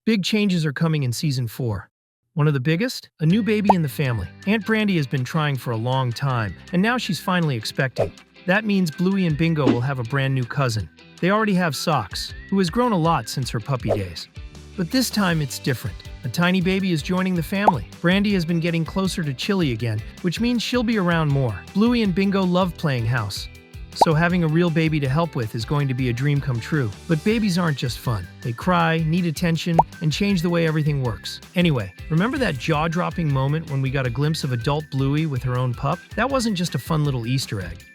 Big changes are coming in Season 4. One of the biggest? A new baby in the family. Aunt Brandy has been trying for a long time, and now she's finally expecting. That means Bluey and Bingo will have a brand new cousin. They already have Socks, who has grown a lot since her puppy days. But this time it's different. A tiny baby is joining the family. Brandy has been getting closer to Chili again, which means she'll be around more. Bluey and Bingo love playing house, so having a real baby to help with is going to be a dream come true. But babies aren't just fun. They cry, need attention, and change the way everything works. Anyway, remember that jaw-dropping moment when we got a glimpse of adult Bluey with her own pup? That wasn't just a fun little Easter egg.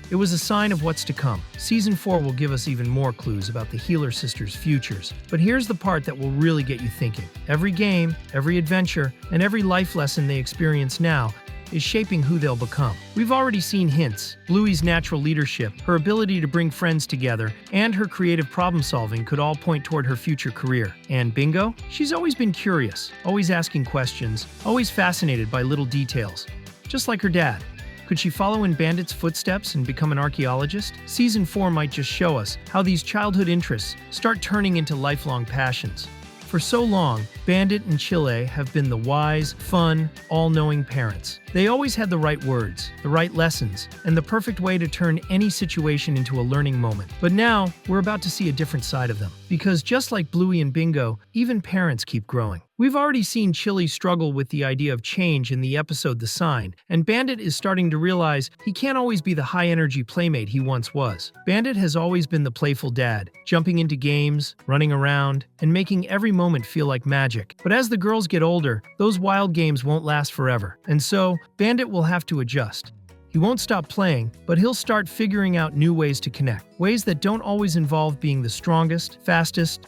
It was a sign of what's to come. Season 4 will give us even more clues about the Healer sisters' futures. But here's the part that will really get you thinking. Every game, every adventure, and every life lesson they experience now is shaping who they'll become. We've already seen hints. Bluey's natural leadership, her ability to bring friends together, and her creative problem-solving could all point toward her future career. And Bingo? She's always been curious, always asking questions, always fascinated by little details. Just like her dad. Could she follow in Bandit's footsteps and become an archaeologist? Season 4 might just show us how these childhood interests start turning into lifelong passions. For so long, Bandit and Chile have been the wise, fun, all-knowing parents. They always had the right words, the right lessons, and the perfect way to turn any situation into a learning moment. But now, we're about to see a different side of them. Because just like Bluey and Bingo, even parents keep growing. We've already seen Chili struggle with the idea of change in the episode The Sign, and Bandit is starting to realize he can't always be the high-energy playmate he once was. Bandit has always been the playful dad, jumping into games, running around, and making every moment feel like magic. But as the girls get older, those wild games won't last forever, and so Bandit will have to adjust. He won't stop playing, but he'll start figuring out new ways to connect, ways that don't always involve being the strongest, fastest,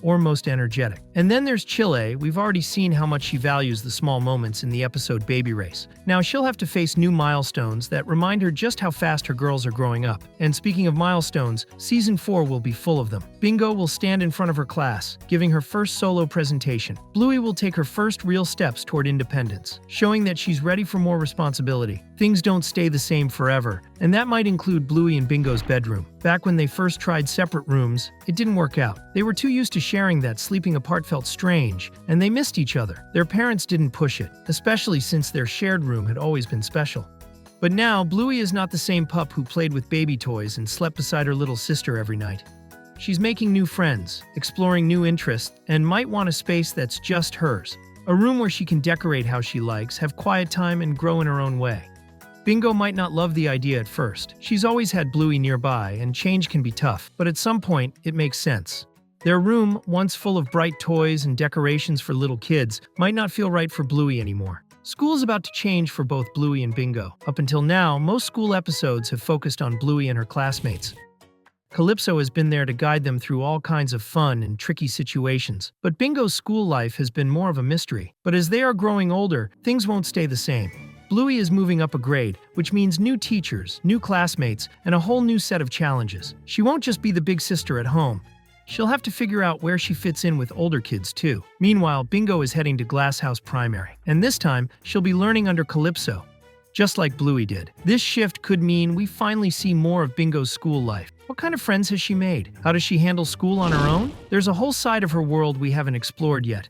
or most energetic. And then there's Chile. We've already seen how much she values the small moments in the episode Baby Race. Now she'll have to face new milestones that remind her just how fast her girls are growing up. And speaking of milestones, Season 4 will be full of them. Bingo will stand in front of her class, giving her first solo presentation. Bluey will take her first real steps toward independence, showing that she's ready for more responsibility. Things don't stay the same forever, and that might include Bluey and Bingo's bedroom. Back when they first tried separate rooms, it didn't work out. They were too used to sharing that sleeping apart felt strange, and they missed each other. Their parents didn't push it, especially since their shared room had always been special. But now, Bluey is not the same pup who played with baby toys and slept beside her little sister every night. She's making new friends, exploring new interests, and might want a space that's just hers. A room where she can decorate how she likes, have quiet time, and grow in her own way. Bingo might not love the idea at first. She's always had Bluey nearby, and change can be tough, but at some point, it makes sense. Their room, once full of bright toys and decorations for little kids, might not feel right for Bluey anymore. School's about to change for both Bluey and Bingo. Up until now, most school episodes have focused on Bluey and her classmates. Calypso has been there to guide them through all kinds of fun and tricky situations. But Bingo's school life has been more of a mystery. But as they are growing older, things won't stay the same. Bluey is moving up a grade, which means new teachers, new classmates, and a whole new set of challenges. She won't just be the big sister at home. She'll have to figure out where she fits in with older kids, too. Meanwhile, Bingo is heading to Glasshouse Primary, and this time, she'll be learning under Calypso, just like Bluey did. This shift could mean we finally see more of Bingo's school life. What kind of friends has she made? How does she handle school on her own? There's a whole side of her world we haven't explored yet.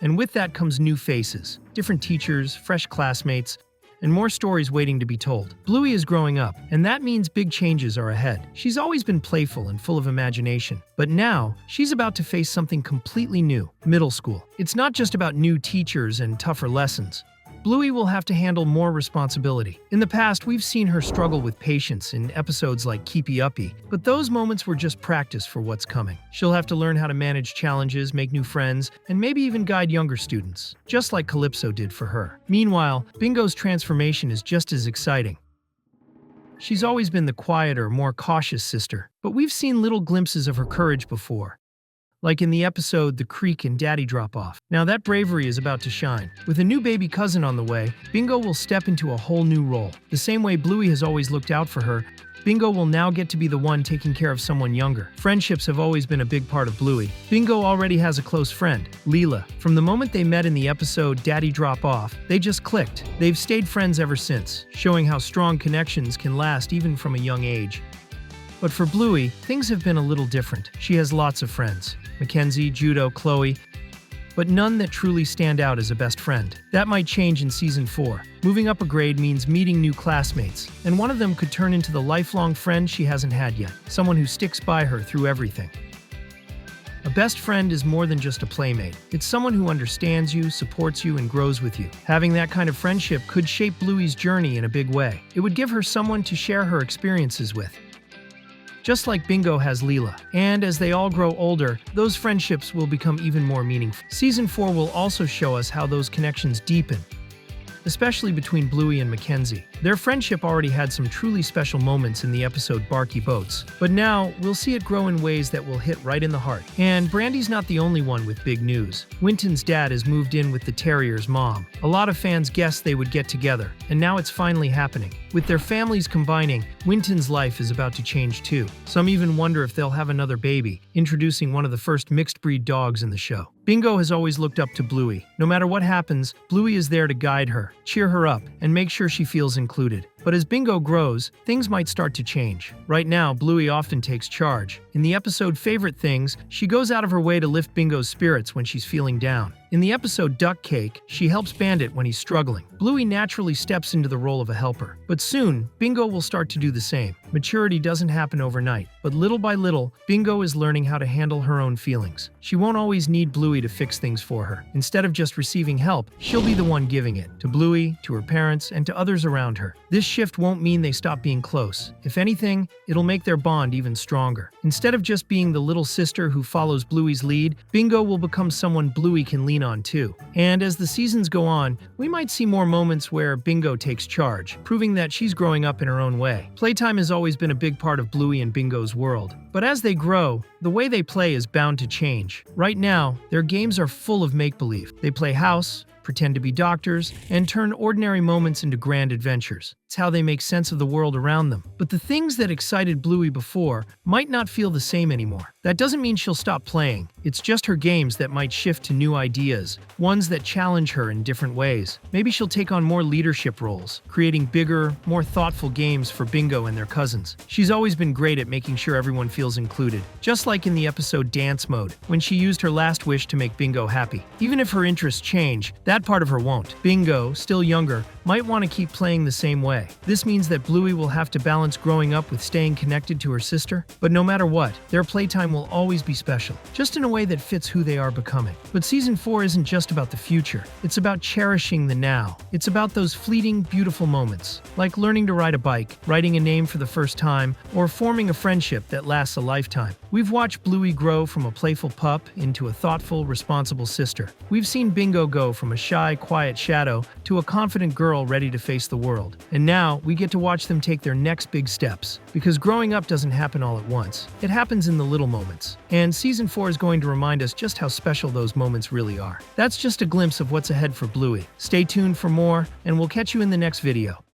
And with that comes new faces, different teachers, fresh classmates, and more stories waiting to be told. Bluey is growing up, and that means big changes are ahead. She's always been playful and full of imagination, but now she's about to face something completely new: middle school. It's not just about new teachers and tougher lessons. Bluey will have to handle more responsibility. In the past, we've seen her struggle with patience in episodes like Keepy Uppy, but those moments were just practice for what's coming. She'll have to learn how to manage challenges, make new friends, and maybe even guide younger students, just like Calypso did for her. Meanwhile, Bingo's transformation is just as exciting. She's always been the quieter, more cautious sister, but we've seen little glimpses of her courage before. Like in the episode The Creek and Daddy Drop Off. Now that bravery is about to shine. With a new baby cousin on the way, Bingo will step into a whole new role. The same way Bluey has always looked out for her, Bingo will now get to be the one taking care of someone younger. Friendships have always been a big part of Bluey. Bingo already has a close friend, Leela. From the moment they met in the episode Daddy Drop Off, they just clicked. They've stayed friends ever since, showing how strong connections can last even from a young age. But for Bluey, things have been a little different. She has lots of friends: Mackenzie, Judo, Chloe, but none that truly stand out as a best friend. That might change in Season 4. Moving up a grade means meeting new classmates, and one of them could turn into the lifelong friend she hasn't had yet, someone who sticks by her through everything. A best friend is more than just a playmate. It's someone who understands you, supports you, and grows with you. Having that kind of friendship could shape Bluey's journey in a big way. It would give her someone to share her experiences with, just like Bingo has Leela. And as they all grow older, those friendships will become even more meaningful. Season 4 will also show us how those connections deepen, especially between Bluey and Mackenzie. Their friendship already had some truly special moments in the episode Barky Boats, but now we'll see it grow in ways that will hit right in the heart. And Brandy's not the only one with big news. Winton's dad has moved in with the Terrier's mom. A lot of fans guessed they would get together, and now it's finally happening. With their families combining, Winton's life is about to change too. Some even wonder if they'll have another baby, introducing one of the first mixed-breed dogs in the show. Bingo has always looked up to Bluey. No matter what happens, Bluey is there to guide her, cheer her up, and make sure she feels included. But as Bingo grows, things might start to change. Right now, Bluey often takes charge. In the episode Favorite Things, she goes out of her way to lift Bingo's spirits when she's feeling down. In the episode Duck Cake, she helps Bandit when he's struggling. Bluey naturally steps into the role of a helper. But soon, Bingo will start to do the same. Maturity doesn't happen overnight, but little by little, Bingo is learning how to handle her own feelings. She won't always need Bluey to fix things for her. Instead of just receiving help, she'll be the one giving it, to Bluey, to her parents, and to others around her. This shift won't mean they stop being close. If anything, it'll make their bond even stronger. Instead of just being the little sister who follows Bluey's lead, Bingo will become someone Bluey can lean on too. And as the seasons go on, we might see more moments where Bingo takes charge, proving that she's growing up in her own way. Playtime has always been a big part of Bluey and Bingo's world. But as they grow, the way they play is bound to change. Right now, their games are full of make-believe. They play house, pretend to be doctors, and turn ordinary moments into grand adventures. It's how they make sense of the world around them. But the things that excited Bluey before might not feel the same anymore. That doesn't mean she'll stop playing. It's just her games that might shift to new ideas, ones that challenge her in different ways. Maybe she'll take on more leadership roles, creating bigger, more thoughtful games for Bingo and their cousins. She's always been great at making sure everyone feels included, just like in the episode Dance Mode, when she used her last wish to make Bingo happy. Even if her interests change, that part of her won't. Bingo, still younger, might want to keep playing the same way. This means that Bluey will have to balance growing up with staying connected to her sister. But no matter what, their playtime will always be special, just in a way that fits who they are becoming. But Season 4 isn't just about the future. It's about cherishing the now. It's about those fleeting, beautiful moments, like learning to ride a bike, writing a name for the first time, or forming a friendship that lasts a lifetime. We've watched Bluey grow from a playful pup into a thoughtful, responsible sister. We've seen Bingo go from a shy, quiet shadow to a confident girl ready to face the world. And now, we get to watch them take their next big steps. Because growing up doesn't happen all at once. It happens in the little moments. And Season 4 is going to remind us just how special those moments really are. That's just a glimpse of what's ahead for Bluey. Stay tuned for more, and we'll catch you in the next video.